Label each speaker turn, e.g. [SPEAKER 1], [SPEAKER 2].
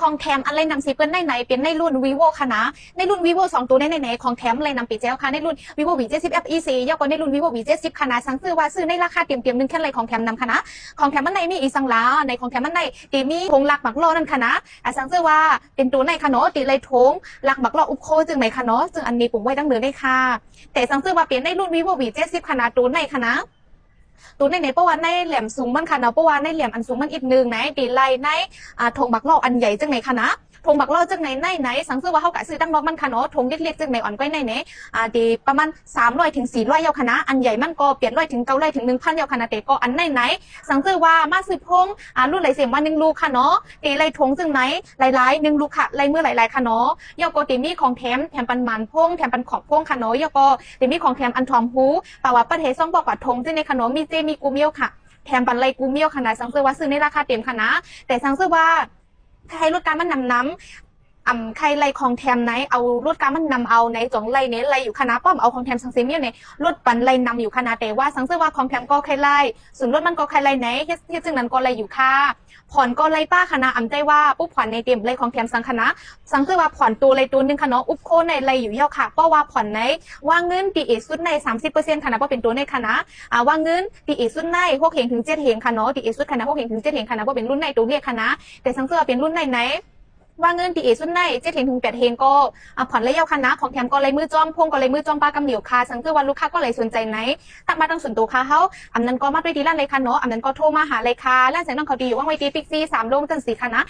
[SPEAKER 1] ของแถมอะไรนำสิเปิ้นในเป็นในรุ่น vivo ค่ะนะในรุ่น vivo 2 ตัวในของแถมอะไรนำปีเจ้าค่ะในรุ่น vivo v 70 FEC ย่อก็ในรุ่น vivo v 70ค่ะนะสั่งซื้อว่าซื้อในราคาเตรียมนึงแค่ไรของแถมนำค่ะนะของแถมมันในมีอีสังลาในของแถมมันในตีมีทงหลักหมักล้อนั่นค่ะนะสั่งซื้อว่าเป็นตัวในค่ะเนาะตีเลยทงหลักหมักล้ออุบโคจึงไหนค่ะเนาะจึงอันนี้ปุ่มไว้ดังเดิมได้ค่ะแต่สั่งซื้อว่าเปลี่ยนในรุ่น vivo v 70ค่ะนะตัวในค่ะนะตัวในเพราะว่าในแหลมสูงมันค่ะเนาะเพราะว่าในแหลมอันสูงมันอีกนึงไหนตีไลในธงบักล่ออันใหญ่จังไหนค่ะนะธงบักล่อจังไหนสังซื้อว่าเขากะซื้อตั้งนอกมันค่ะเนาะธงเล็กๆจังไหนอ่อนก้อยไหนตีประมาณ300 ถึง 400เยาค่ะนะอันใหญ่มันก็เปลี่ยน100 ถึง 900 ถึง 1,000เยาค่ะนะแต่ก็อันไหนสังซื้อว่ามาซื้อพงรุ่นไหลเสียงว่า1 ลูกค่ะเนาะตีไลทงจังไหนหลายๆ1 ลูกค่ะไลเมื่อหลายๆค่ะเนาะเยาก็ตีมีของแถมปันมันพงแถมปันขอบพงค่ะเนาะเยาก็ตีมีของแถมอันทอมหูแต่ว่าประเทศซ่องบอกว่าธงจังในค่ะเนาะมีเจมีกูเมียวค่ะแถมปันไลกูเมียวขนาดสังซื้อว่าซื้อในราคาเต็มค่ะนะแต่สังซื้อว่าใครลดการมันน้ำใครไลของแถมไหนเอาลดการมันนำเอาในจงไลเนี้ยไลอยู่คณะป้อมเอาของแถมสังเซมีเนี่ยลดปันไลนำอยู่คณะแต่ว่าสังซื้อว่าของแถมก็ใครไลส่วนลดมันก็ใครไลไหนเฮ็ดจึงนั้นก็ไลอยู่ค่ะผ่อนก็ไลป้าคณะใจว่าปุ๊บผ่อนในเต็มไลของแถมสังคณะสังซื้อว่าผ่อนตัวไลตัวนึงคณะอุบโคในไลอยู่เยอะค่ะเพราะว่าผ่อนในว่างเงินปีเอสุดใน30%คณะเพราะเป็นตัวในคณะว่างเงินปีเอสุดใน6 เหงถึง 7 เหงคณะปีเอสุดคณะ6 เหงถึง 7 เหงคณะเพราะเป็นรุ่นในตัวเนี่ยคณะแต่สังซื้อเป็นรุ่นในไหนว่าเงินปีเอสุดใน7 เหงถึง 8 เหงก็ผ่อนระยะคณะของแถมก็เลยมือจ้อมพงก็เลยมือจ้อมปลากำเหลียวค่ะสังซื้อว่าลูกค้าก็เลยสนใจไหนตักมาตั้งส่วนตัวค่ะเขาอันนั้นก็มาด้วยดีร้านเลยค่ะเนาะอันนั้นก็โทรมาหาเลยค่ะร้านแสงน้องเขาดีอยู่ว่างไว้ดีฟิกซี่3 โลจังสีค่ะนะ